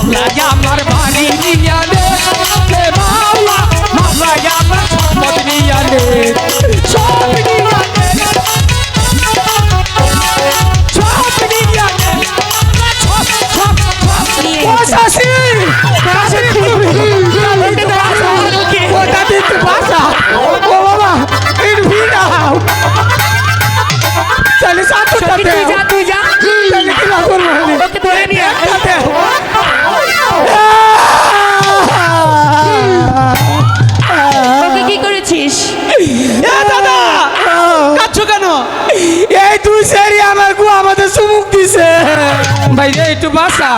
মামলায় আমার বাড়ি নিয়া নে মাওলা মামলায় আমার সম্পদ নিয়া নে সব নিয়া নে সব নিয়া নে সব শাসি শাসি ও দাদি তো বাসা ও বাবা ইন ভিড়া চলে সাথে সাথে তুই যা চলে কি না করব ওকে ধরে নিয়ে সাথে ওকে কি করেছিস এ দাদা কাচ্ছো কেন এই তুই সেরি আমার গো আমাদের সুমুখ দিছে ভাই রে একটু বাসা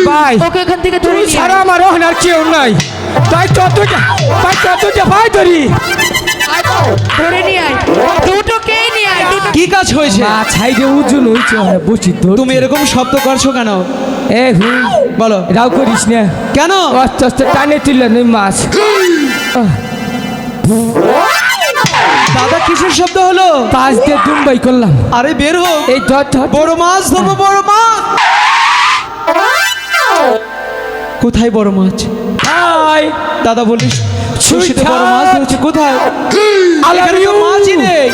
ভাই ওকে এখান থেকে ধরে তুই নিয়ে ছাড়া আমার আর কেউ নাই তাই ততটা ভাই ধরি ধরে নিয়ে আয় দুটোকে নিয়ে আয় দুটো কি কাজ হয়েছে ছাইডে উজুন হইছে বুঝি তো তুমি এরকম শব্দ করছো কেন এ হুই বলো রাও করিস না কেন আস্তে আস্তে টানে তুললেন ওই মাছ দাদা কিসের শব্দ হলো পাঁচ দিয়ে দুম্বাই করলাম আরে বের হোক এই ধর বড় মাছ ধরবো বড় মাছ কোথায় বড় মাছ হাই দাদা বলিস সুশীতে বড় মাছ ধরেছে কোথায় এখানে তো মাছই নেই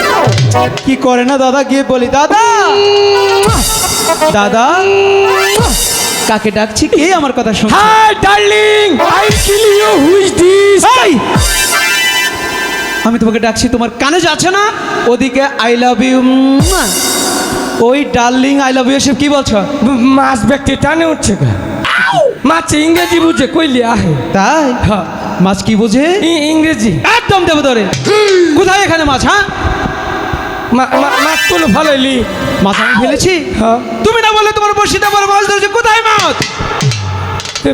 কি করে না দাদা গিয়ে বলি দাদা দাদা কাকে ডাকছি কে আমার কথা শুন hi darling I kill you who is this আমি তোমাকে ডাকছি তোমার কানে যাচ্ছে না ওদিকে আই লাভ ইউ ওই ডার্লিং আই লাভ ইউ সব কি বলছো মাছ ব্যক্তি টানে উঠছে গা মাছ ইংরেজি বুঝে কইলি আহে তাই হ্যাঁ মাছ কি বোঝে ইংরেজি একদম দেবো ধরে কোথায় এখানে মাছ হ্যাঁ মাছ তুলো ভালোইলি মাছ আমি ফেলেছি হ্যাঁ তুমি না বললে তোমার বড়শিতে বড় মাছ ধরেছে কোথায় মাছ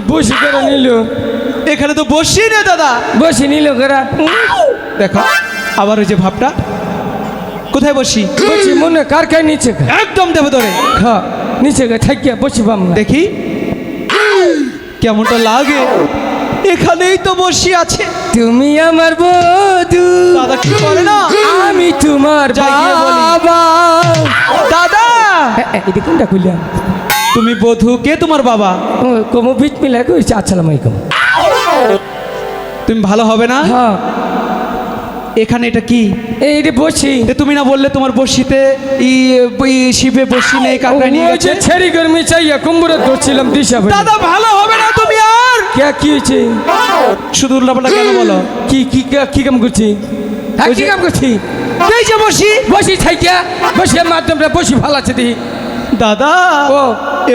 বসি করে নিল এখানে তো বসি না দাদা বসি নিল করা দেখো আবার ওই যে ভাবটা কোথায় বসি বসি মনে কার খাই নিচে গা একদম দেবো ধরে হ্যাঁ নিচে গা থাকিয়া বসি পাম না দেখি কেমনটা লাগে এখানেই তো বসি আছে তুমি আমার বধূ দাদা কি করে না আমি তোমার যাই গিয়ে বলি। বাবা দাদা এটা কোনটা কইলাম তুমি বধূ কে তোমার বাবা ও কমো বিট মিলা কইছে আসসালামু আলাইকুম তুমি ভালো হবে না হ্যাঁ এখানে এটা কি এই রে বসি এ তুমি না বললে তোমার বসিতে শিবে বসি নেই কাকড়া নিয়ে গেছে ছেড়ি গরমি চাইয়া কুম্বুরে ধরছিলাম দিশা ভাই দাদা ভালো হবে না তুমি আর কে কি হয়েছে শুধু উল্টাপাল্টা কেন বলো কি কি কি কাম করছি হ্যাঁ ওই কি যে- কাম করছি এই যে বসি বসি থাইকা বসি মাধ্যমটা বসি ভালাছে দি দাদা ও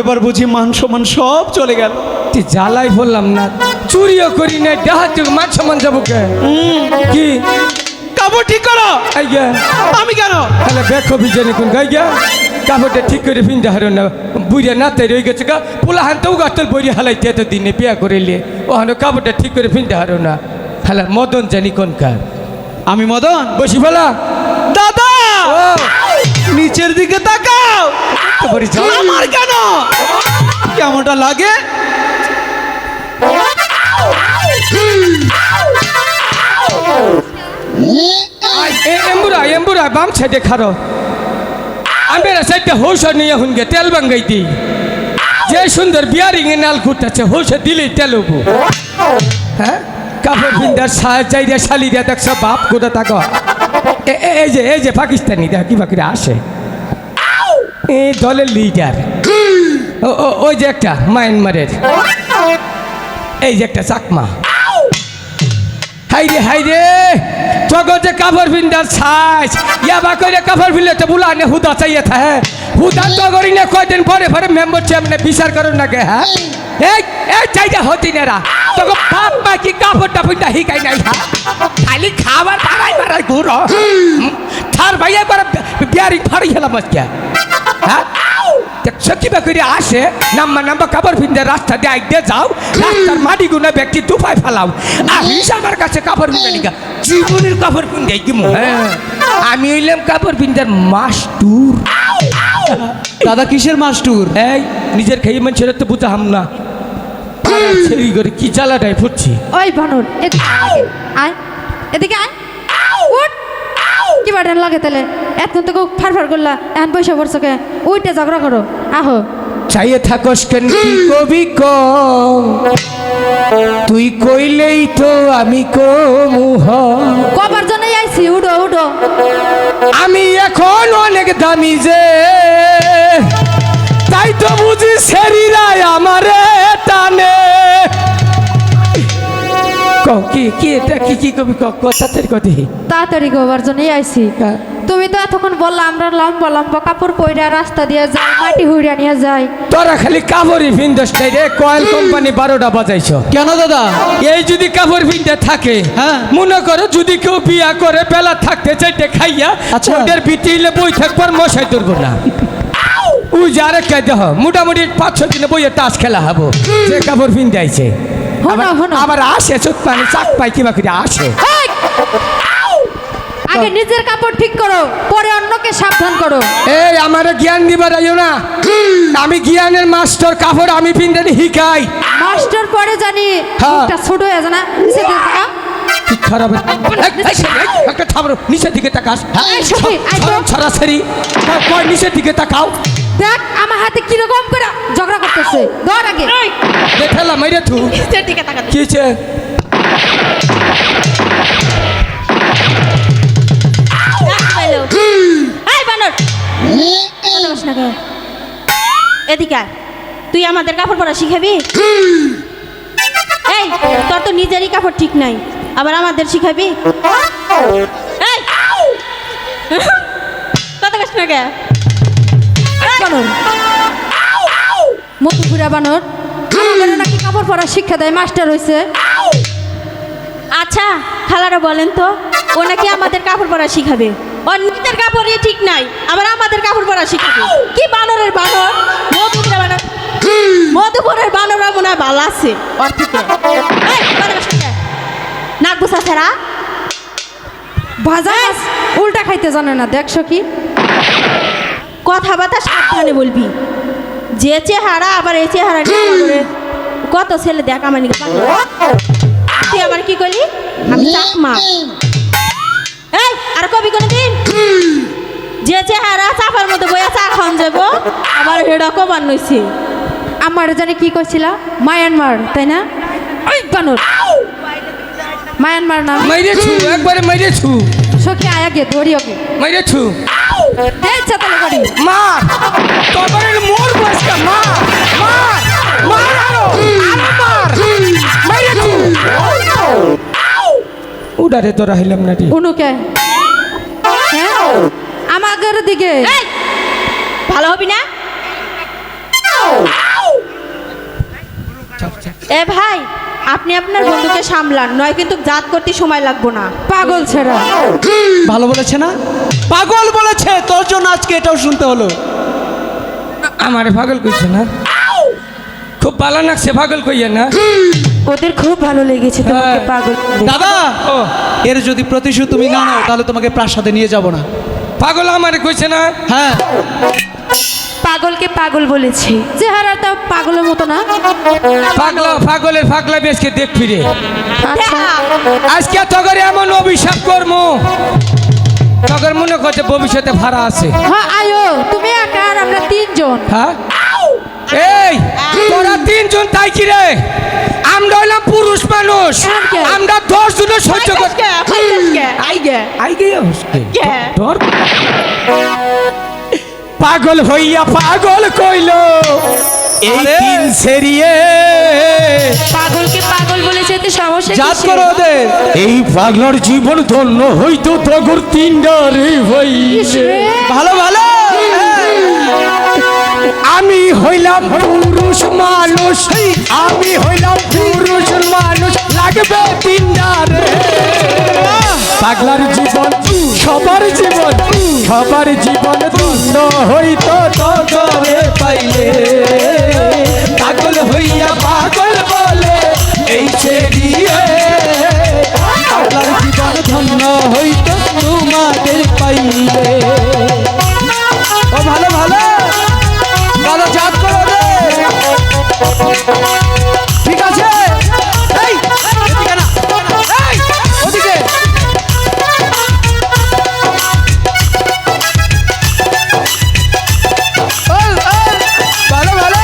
এবার বুঝি মান সম্মান সব চলে গেল তুই জ্বালাই বললাম না চুরিও করি না দেহাত থেকে মান সম্মান যাবো কে কি কাপড় ঠিক করো এই গে আমি কেন তাহলে দেখো বিজয় কোন গাই গা কাপড়টা ঠিক করে ফিনতে হারো না বুড়িয়া নাতে রয়ে গেছে গা পোলা হানতেও গাছটার বড়ি হালাইতে এত দিনে বিয়া করে লিয়ে ও হানো কাপড়টা ঠিক করে ফিনতে হারো না হালা মদন জানি কোন কার আমি মদন বসি বলা দাদা ও নিচের দিকে তাকাও বড়ি যাও আমার কেন কেমনটা লাগে এম্বুরা এম্বুরা বাম সাইডে খারো আমি সাইডে হৌস নিয়ে হুনগে তেল বাঙ্গাই দিই যে সুন্দর বিয়ারিং এ নাল ঘুরতেছে হৌসে দিলেই তেল উঠবো হ্যাঁ কাপড় পিন্দার যাইয়া শালি দিয়া দেখছ বাপ কোথা থাক এই যে পাকিস্তানি দেখ কি বাকিরা আসে এই দলের লিডার ওই যে একটা মায়ানমারের এই যে একটা চাকমা হাই রে তখন যে কাপড় পিন্দার ছাইস ইয়াবা করে কাপড় পিনলে তো বুলা নে হুদা চাইয়ে থাকে হুদা তো করি না কয়দিন পরে পরে মেম্বার চেয়ারম্যানে বিচার করুন না কে হ্যাঁ এই চাইটা হতি নেরা তখন বাপ মা কি কাপড়টা পিন্দা হিকাই নাই হ্যাঁ খালি খাবার বাড়াই ঘুরো থার ভাইয়া করে বিয়ারিং ফাড়ি গেলাম আজকে হ্যাঁ সত্যি করে আসে নাম্বা কাপড় পিন্দে রাস্তা দিয়ে আইতে যাও রাস্তার মাটি গুনা ব্যক্তি দুপায় ফেলাও আহিস আমার কাছে কাপড় পিন্দে নিকা জীবনের কাপড় পিন্দে দিমু হ্যাঁ আমি হইলাম কাপড় পিন্দার মাস্টুর দাদা কিসের মাস্টুর এই নিজের খেয়ে মানুষের তো বুঝাহাম না ছেড়ি করে কি জ্বালাটাই ফুটছি ওই বানর এদিকে আয় এদিকে আয় উঠ কি বাটান লাগে তাহলে এত তো ফার করলা এখন পয়সা পড়ছো কে উইটে ঝগড়া করো আহো চাইয়ে থাকস কেন কি কবি ক তুই কইলেই তো আমি কমু হ কবার জন্যই আইছি উঠো উঠো আমি এখন অনেক দামি যে তাই তো বুঝি সেরিরাই আমারে টানে কি কি এটা কি কি কবি কথাতের কথা তাড়াতাড়ি কবার জন্যই আইছি তুমি তো এতক্ষণ বললা আমরা লম্বা লম্বা কাপড় পইরা রাস্তা দিয়ে যাই মাটি হুইরা নিয়ে যাই তোরা খালি কাপড়ই ভিন্দস নাই রে কয়েল কোম্পানি 12টা বাজাইছ কেন দাদা? এই যদি কাপড় ভিন্দে থাকে হ্যাঁ। মনে করো যদি কেউ বিয়া করে বেলা থাকতে চাইতে খাইয়া আচ্ছা। ওদের বিটিলে বই থাকবার মশাই তুলব না ওই যারে কে দেহ মোটামুটি 5-6 দিনে বইয়ে তাস খেলা হবো যে কাপড় ভিন্দে আইছে হনো হনো আবার আসে চোখ পানি চাক পাই কিবা করে আসে এই! আগে নিজের কাপড় ঠিক করো পরে অন্যকে সাবধান করো এই আমারে জ্ঞান দিবার আইও না আমি জ্ঞানের মাস্টার কাপড় আমি ভিন্দে হিকাই মাস্টার পরে জানি হ্যাঁ। মুখটা ছোট হয়ে যায় না নিচে দিয়ে থাকা। কি খারাপ একটা থামরো নিচের দিকে তাকাস এই সখী, আই তো। সরাসরি কয় নিচের দিকে তাকাও দেখ আমার হাতে কিরকম করে ঝগড়া করতেছে ধর আগে দেখলাম মেরে থু নিচের দিকে তাকা কি হয়েছে এই বানর বস না কেন? এদিকে আয়। তুই আমাদের কাপড় পরা শিখাবি? এই তোর তো নিজেরই কাপড় ঠিক নাই আবার আমাদের শিখাবি? এই কথা কস না কে? বানর মতো ঘুরা বানর আমাদের নাকি কাপড় পরা শিক্ষা দেয় মাস্টার হইছে আচ্ছা খালারা বলেন তো ও নাকি আমাদের কাপড় পরা শিখাবে ওর নিজের কাপড়ই ঠিক নাই আবার আমাদের কাপড় পরা শিখাবে কি বানরের বানর মধুপুরের বানর মধুপুরের বানররা মনে হয় ভালো আছে ওর থেকে এই, কথা কস না কে? নাক বুসা ছাড়া ভাজা মাছ উল্টা খাইতে জানে না দেখছো কি কথাবার্তা সাবধানে বলবি যে চেহারা আবার এই চেহারা নিয়ে করে কত ছেলে দেখ আমার নিকে পাগল। তুই আবার কি করলি আমি চাকমা এই আর কবি কোন দিন যে চেহারা চাপার মধ্যে বইয়া চা খাওয়ান যাব আবার হেডা কবার নইছে আমার জানি কি কইছিলা মায়ানমার তাই না ওই বানর মায়ানমার না মেরে ছু একবারে মেরে ছু সখী আয়া গে ধরি ওকে মেরে ছু এই চাতালে করি মার তোমার মোর বসকা মার মার মার আরো মার মেরে ছু উড়ারে তো রাহিলাম না রে উনুকে হ্যাঁ আমাদের দিকে এই ভালো হবি না এ ভাই আপনি আপনার বন্ধুকে সামলান নয় কিন্তু জাত করতে সময় লাগবো না পাগল ছেড়া ভালো বলেছে না? পাগল বলেছে, তোর জন্য আজকে এটাও শুনতে হলো। আমারে পাগল কইছে না খুব ভালো লাগছে পাগল কইয়া না ওদের খুব ভালো লেগেছে তোমাকে পাগল দাদা ও এর যদি প্রতিশোধ তুমি না নাও তাহলে তোমাকে প্রাসাদে নিয়ে যাব না। পাগল আমারে কইছে না হ্যাঁ পাগলকে পাগল বলেছে চেহারাটা পাগলের মতো না পাগলা পাগলের পাগলা বেশকে দেখ ফিরে আচ্ছা আজকে তগরে এমন অভিশাপ করমু তগর মনে করছে ভবিষ্যতে ভাড়া আছে হ্যাঁ আয়ো তুমি একা আর আমরা তিনজন হ্যাঁ এই তোরা 3 জন তাই কি রে আমরা হইলাম পুরুষ মানুষ এমনকি? আমরা 10 জনের সহ্য করতে আই গে তোর পাগল হইয়া পাগল কইলো এই আরে! দিন সেরিয়ে পাগলকে পাগল বলেছে তো সমস্যা জাত করো ওদের। এই পাগলার জীবন ধন্য হইতো তগর 3টা রে ভাই ভালো ভালো আমি হইলাম পুরুষ মানুষ আমি হইলাম পুরুষ মানুষ লাগবে 3টা রে পাগলার জীবন সবার জীবন ধন্য হইতো তগরে পাইলে পাগল হইয়া পাগল বলে এই ছেড়িয়ে পাগলার জীবন ধন্য হইতো তোমাদের পাইলে। ও ভালো ভালো ভালো জাত করো ওদের। ঠিক আছে এই এদিকে না এই ওদিকে ভালো ভালো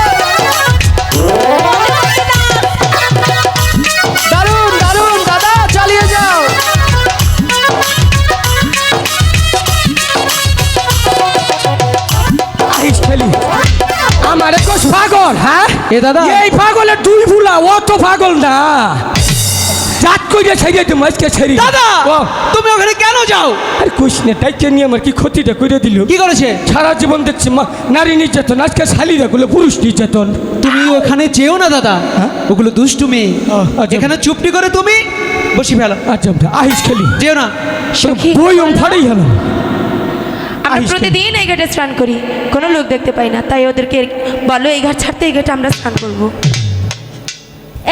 এ দাদা। এই পাগলের দুই ভুলা, ও তো পাগল না। জাত কইরে ছেড়ে তুমি আজকে ছেড়ে দাদা ও তুমি ওখানে কেন যাও? আর কুশনে টাইকে নিয়ে আমার কি ক্ষতিটা করে দিল। কি করেছে? সারা জীবন দেখছি নারী নির্যাতন, আজকে শালীরা গুলো পুরুষ নির্যাতন। তুমি ওখানে যেও না দাদা, ওগুলো দুষ্টু মেয়ে। আচ্ছা। এখানে চুপটি করে তুমি বসি ফেলো, আচ্ছা আহিস খেলি যেও না। সখী, বই ফাড়াই হলো। আমরা আহিস প্রতিদিন এই ঘাটে স্নান করি, কোনো লোক দেখতে পাই না, তাই ওদেরকে বলো এই ঘাট ছাড়তে এই ঘাটে আমরা স্নান করবো।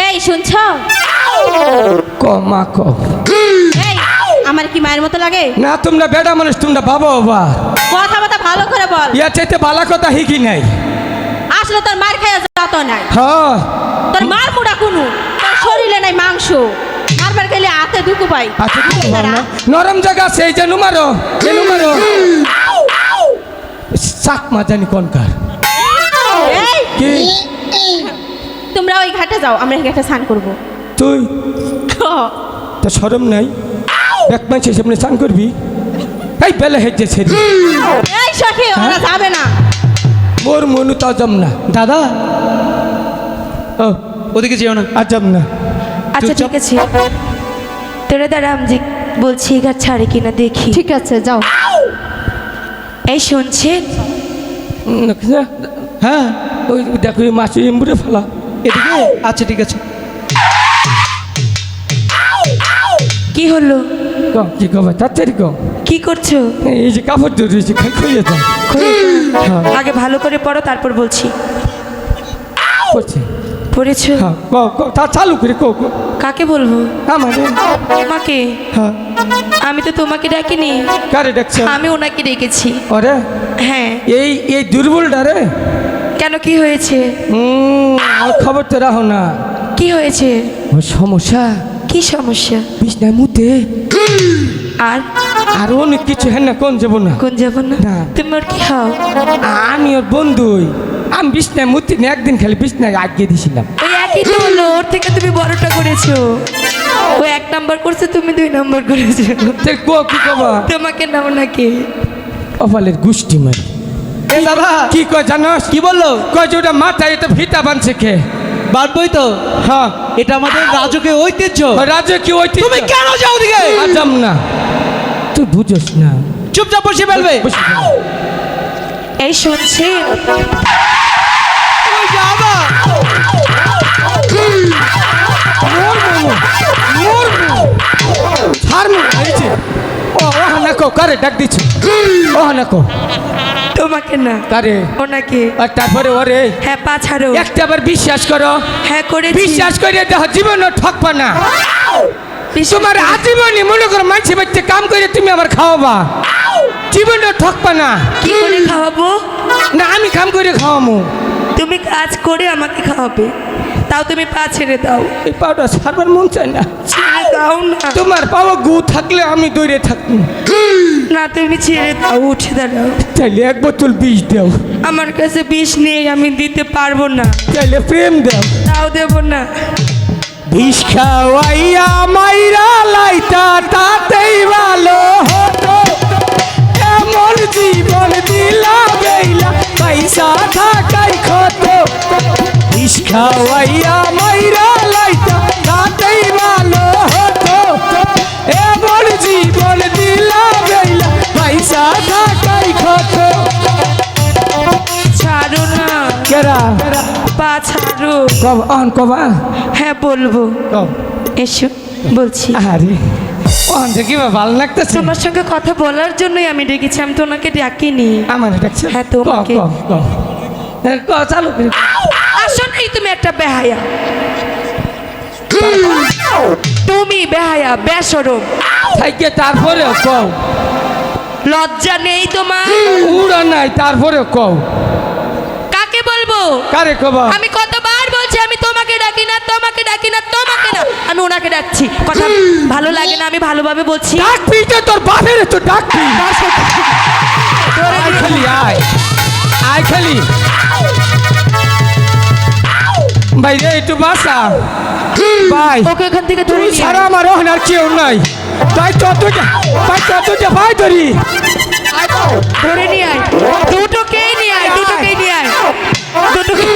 এই শুনছ? ক মা ক এই আমার কি মায়ের মতো লাগে? না, তোমরা বেটা মানুষ, তোমরা বাবা বাবা কথা ভালো করে বল। ইয়া চাইতে বালা কথা হিকি নাই। আসলে তোর মার খাইয়া যত নাই, হ্যাঁ তোর মার মুড়া কোনো, তোর শরীরে নাই মাংস, মারবার গেলে হাতে দুকু পাই। আচ্ছা কি করবো না? নরম জায়গা আছে, এই যে নুমারো, এই নুমারো চাক মা জানি কোনকার। এই কি তোমরা ওই ঘাটে যাও, আমরা এই ঘাটে স্নান করবো। তুই তা শরম নাই? এক মাসে সামনে স্নান করবি? এই বেলা হেঁটে ছেড়ে এই সখী, ওরা যাবে না। মোর মনু তাজম না দাদা ও ওদিকে যেও না। আজম না। আচ্ছা ঠিক আছে, তোরা দাঁড়া, আমি বলছি এই ঘাট ছাড়ে কিনা দেখি। ঠিক আছে যাও। এই শুনছেন? হ্যাঁ ওই দেখো মাছ এমবুড়ে ফেলা। এদিকে। আচ্ছা ঠিক আছে। কি হলো? কম কি কবে তাড়াতাড়ি কম। কি করছো? এই যে কাপড় ধরেছি খাই খাইয়ে দাও। আগে ভালো করে পড়ো, তারপর বলছি। করছে পড়েছো? হ্যাঁ তা চালু করে কো কো। কাকে বলবো? আমার তোমাকে? হ্যাঁ আমি তো তোমাকে ডাকিনি, কারে দেখছো? আমি ওনাকে ডেকেছি। ওরে হ্যাঁ। এই এই দুর্বলটা রে। কেন, কি হয়েছে? আর খবর তো রাখো না। কি হয়েছে? ও সমস্যা কি সমস্যা? বিছনায় মুতে আর আর অনেক কিছু হ্যাঁ না কোন যাবো না। কোন যাব না? না। তুমি ওর কি খাও? আমি ওর বন্ধুই, আমি বিছনায় মুতি না, একদিন খালি বিছনায় আগে দিছিলাম। ওই একই তো হলো, ওর থেকে তুমি বড়টা করেছো। ও 1 নাম্বার করছে, তুমি 2 নাম্বার করেছো। তুই কো কি কবা? তোমাকে নাও নাকি? অফালের গুষ্টি মারি। এ দাদা কি কয় জানোস? কি বললো? কয় যে ওটা মাথায় এটা ফিতা বানছে কে? বাড়বই তো। হ্যাঁ এটা আমাদের রাজকীয় ঐতিহ্য। রাজে কি ওই তুমি কেন যাও ওদিকে? আজম না, তুই বুঝোস না। চুপচাপ বসে ফেলবে। বসে পড়। এই শুনছি, তুমি যাবা? ও হানা কো কারে ডাক দিছি। ও হানা কো তোমাকে না, কারে। ওনাকে। আর তারপরে ওরে হ্যাঁ, পা ছাড়ো। একটা আবার বিশ্বাস করো। হ্যাঁ করেছি। বিশ্বাস করে দেখো জীবনও ঠকবা না। বিশ্বাস তোমার করি। আজীবনই মনে করো মানসি বাচ্চা কাম করে তুমি আমার খাওয়াবা, জীবনও ঠকবা না। কি করে খাওয়াবো? না আমি কাম করে খাওয়ামো। তুমি কাজ করে আমাকে খাওয়াবে, তাও তুমি পা ছেড়ে দাও। এই পাউডার সারবার মন চায় না। ছেড়ে দাও না। তোমার পাওয়া গু থাকলে আমি দৌড়ে থাকবো। না, তুমি ছেড়ে দাও, উঠে দাঁড়াও। চাইলে এক বোতল বিষ দাও, আমার কাছে বিষ নেই, আমি দিতে পারবো না। চাইলে প্রেম দাও। তাও দেব না। বিষ খাওয়াইয়া মাইরা লাইতা তাতেই ভালো হতো। এমন জীবন দিলা বেইলা পয়সা থাকাই ক্ষত। বিষ খাওয়াইয়া মাইরা লাইতা তাতেই ভালো হতো। এমন জীবন দিলা বেইলা পয়সা থাকাই ক্ষত। ছাড়ো না, কেরা পা ছাড়ো। কব অন কবা হ্যাঁ বলবো, কব। এসো বলছি। আরে অন দেখি ভালো লাগতেছে। তোমার সঙ্গে কথা বলার জন্যই আমি ডেকেছি, আমি তো ওনাকে ডাকিনি। আমার ডাকছে। হ্যাঁ, তোমাকে। চালু করে আসো নাই, তুমি একটা বেহায়া, তুমি বেহায়া, বেশরম। থাইকে তারপরে কও। লজ্জা নেই তোমার? উড়া নাই তারপরে কও। কাকে বলবো? কারে কবা? আমি কতবার বলছি আমি তোমাকে ডাকি না, তোমাকে ডাকি না, তোমাকে না, আমি ওনাকে ডাকছি। কথা ভালো লাগে না, আমি ভালোভাবে বলছি। ডাকবি তো তোর বাপের তো ডাকবি। আয় খালি আয়, আয় খালি। ভাই রে একটু বাসা ভাই। ওকে এখান থেকে ধরে তুই নিয়ে সারা আয়। আমার ওখানে আর কেউ নাই। ভাই ততটা, ভাই ততটা ভাই ধরি। ধরে নিয়ে আয়, দুটোকেই নিয়ে আয়, দুটোকেই নিয়ে আয়, দুটোকে।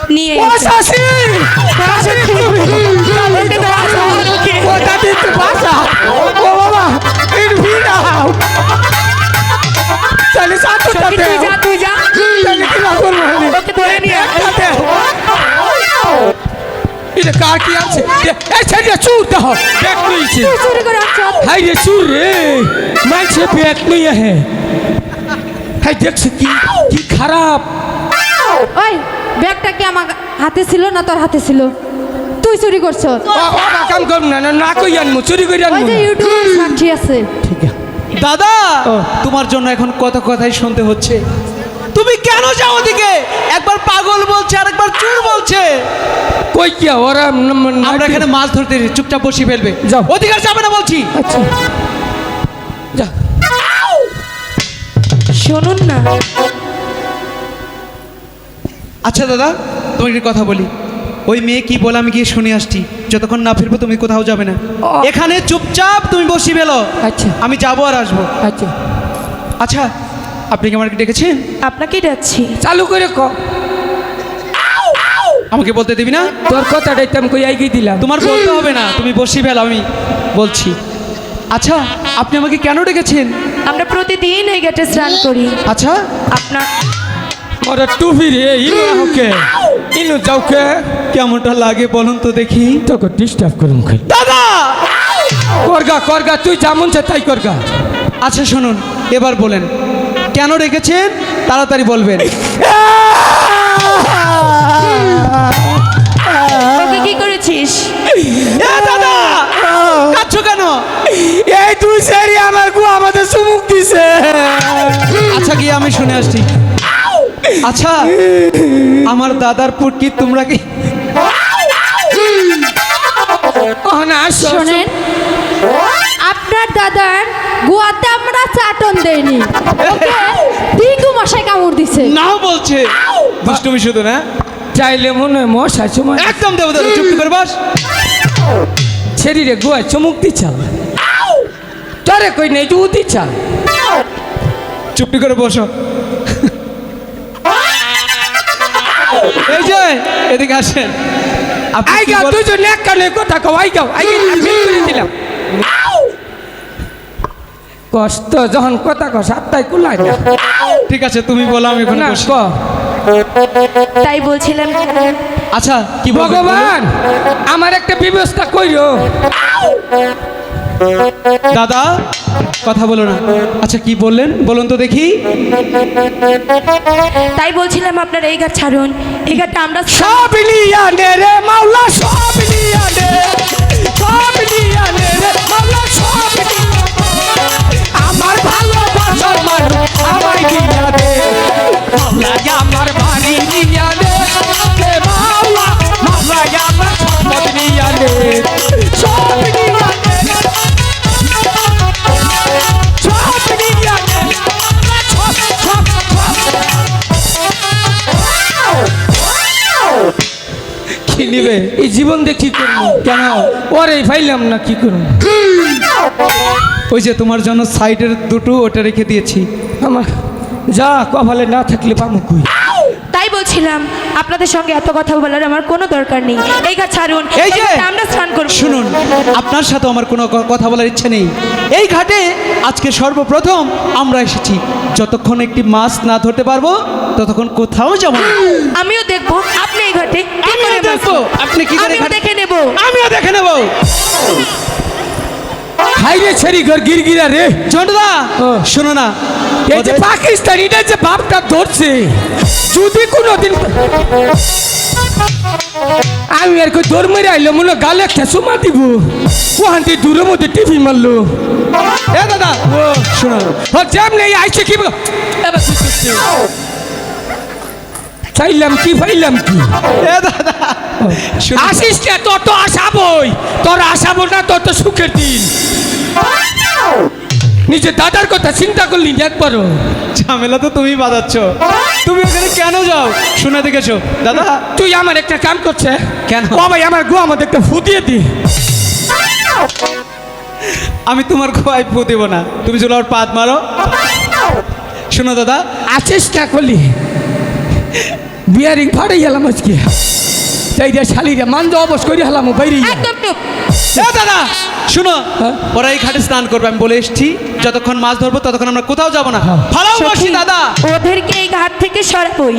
নিয়ে ও এসো। শাশি শাশি ও দাদি একটু বাসা ও বাবা একটু ভিড়াও চলে সাথে সখী, তুই যা তুই যা চলে কি না করবো ওকে ধরে নিয়ে আয়। এটা কার কি আছে এই ছেলে চুর দাও ব্যাগ নিয়েছে তুই চুরি করে আনছ হাই রে চুর রে মাইছে ব্যাগ নিয়ে হে হাই দেখছে কি কি খারাপ ওই ব্যাগটা কি আমার হাতে ছিল না তোর হাতে ছিল তুই চুরি করছ বাবা কাম করব না না কই আনমু চুরি করে ওই আনমু যে ইউটিউবে সাক্ষী আছে ঠিক আছে দাদা ও। তোমার জন্য এখন কত কথাই শুনতে হচ্ছে। তুমি কেন যাও ওদিকে? একবার পাগল বলছে আর একবার চোর বলছে। কই কি ওরা আমরা এখানে মাছ ধরতে এসেছি, চুপচাপ বসে ফেলবে। যাও। ওদিকে আর যাবে না বলছি। আচ্ছা যা শুনুন না, আচ্ছা দাদা, তোমাকে একটা কথা বলি। ওই মেয়ে কি বলে আমি গিয়ে শুনে আসছি। যতক্ষণ না ফিরবো তুমি কোথাও যাবে না, এখানে চুপচাপ তুমি বসে ফেলো। আচ্ছা আমি যাবো আর আসবো। আচ্ছা আচ্ছা, আপনি কি আমাকে ডেকেছেন? আপনাকেই ডাকছি। চালু করে ক আমাকে বলতে দিবি না? তোর কথাটাই তো আমি কই আইগি দিলাম তোমার বলতে হবে না, তুমি বসে ফেলো, আমি বলছি। আচ্ছা, আপনি আমাকে কেন ডেকেছেন? আমরা প্রতিদিন এই ঘাটে স্নান করি। আচ্ছা, আপনার ওরা টুপি রে ইনু হোকে ইনু যাওকে কেমনটা লাগে বলুন তো দেখি। তোকে ডিস্টার্ব করুম খাই দাদা! করগা করগা তুই যেমন চা তাই করগা আচ্ছা শুনুন, এবার বলেন কেন রেখেছেন, তাড়াতাড়ি বলবেন। ওকে কি করেছিস? এ দাদা, কাঁদছো কেন? এই তুই সেরি আমার গু আমাদের সুমুখ দিছে আচ্ছা গিয়ে আমি শুনে আসছি। আচ্ছা, আমার দাদার পুটকি তোমরা কি না শোনেন, আপনার দাদার গোয়াতে আমরা চাটন দেইনি, ওকে ডিঙ্গু মশাই কামড় দিছে। নাও বলছে? দুষ্টুমি শুধু না, চাইলে মনে হয় মশা চুমা একদম দেবো দাদা, চুপ করে বাস। ছেড়ি রে গুয়া চমুক দিচ্ছা তোরে কই নেই তুই দিচ্ছা চুপটি করে বসো। এই যে এদিকে আসেন। আপনি কি আইগা বল- তুই যে নেক কানে কথা কও আইগা আইগা আমি করে দিলাম কষ্ট যখন কথা কস আত্মাই কুলাই না ঠিক আছে, তুমি বলো, আমি ওখানে না বসি। ক তাই বলছিলাম, আচ্ছা কি বলবেন বলুন? ভগবান আমার একটা ব্যবস্থা কইরো দাদা কথা বলো না। আচ্ছা কি বললেন বলুন তো দেখি। তাই বলছিলাম আপনার এই ঘাট ছাড়ুন, এই ঘাটটা আমরা সব লিয়া নে রে মাওলা সব লিয়া নে রে মাওলা সব লিয়া নে। আমার ভালোবাসার মানুষ আমায় দিয়া দে মাওলা আমার বাড়ি দিয়া দে রে মাওলা মাওলা আমার সম্পদ দিয়া দে সব লিয়া নে সব লিয়া নে সব কি নিবে? এই জীবন দিয়ে কি করবো কেন? ওরে ফাইলাম না কি করবো ওই যে তোমার জন্য সাইডের দুটো ওটা রেখে দিয়েছি। আমার যা কপালে না থাকলে পামু কই তাই বলছিলাম আপনাদের সঙ্গে এত কথা বলার আমার কোনো দরকার নেই। এই ঘাট ছাড়ুন, এই যে ঘাটে আমরা স্নান করব। শুনুন, আপনার সাথে আমার কোনো কথা বলার ইচ্ছে নেই। এই ঘাটে আজকে সর্বপ্রথম আমরা এসেছি। যতক্ষণ একটি মাছ না ধরতে পারবো ততক্ষণ কোথাও যাব না। আমিও দেখবো আপনি এই ঘাটে কি আমিও করে মাছ দেখবো আপনি কি করে আমিও ঘাটে- দেখে নেব। আমিও দেখে নেব। হাইরে ছেড়ি ঘর গিরগিরা রে ঝন্টুদা ও। শোনো না, এই যে ওদের- পাকিস্তানিটা যে বাপটা ধরছে যদি কোনোদিন আমি আর কই দৌড় মেরে আইলো মনে হয় গালে একটা চুমা দিব ওখান থেকে দূরের মধ্যে টিভি মারলো এ দাদা ও শোনো, ও যেমনি আইছে কি বল- এবার কি করছে? চাইলাম কি পাইলাম কি এ দাদা শোনো, আসিস কে তোর তো আসাবই তোর আসাবো না তোর তো সুখের দিন নিজে দাদার কথা চিন্তা করলি না একবারও ঝামেলা তো তুমি বাঁধাচ্ছ। তুমি ওখানে কেন যাও? শুনে দেখেছো দাদা? তুই আমার একটা কাম করছে কেন? ও ভাই আমার গো আমাদের একটা ফুটিয়ে দি আমি তোমার খোয়াই ফু দেবো না, তুমি চলো আর পাত মারো। শোনো দাদা, আছিস না করলি বিয়ারিং ফাড়ে গেলাম আজকে তাই রে শালিরে মানজ অবশ করে হলাম বাইরে একদম চুপ। এ দাদা শুনো হ্যাঁ? ওরা এই ঘাটে স্নান করবে আমি বলে এসেছি যতক্ষণ মাছ ধরবো ততক্ষণ আমরা কোথাও যাব না হ্যাঁ। ফালাও বসি সখী, দাদা ওদেরকে এই ঘাট থেকে সরাবই।